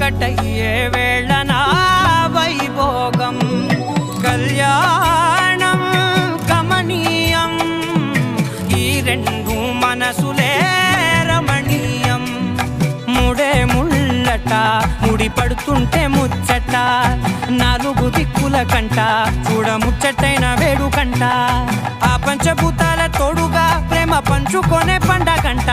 ఒకటయ్యే వేళనా వైభోగం కళ్యాణం కమనీయం ఈ రెండు మనసులే రమణీయం ముడే ముళ్ళట ముడి పడుతుంటే ముచ్చట నాలుగు దిక్కుల కంట చూడ ముచ్చటైన వేడుకంట ఆ పంచభూతాల తోడుగా ప్రేమ పంచుకొనే పండగంట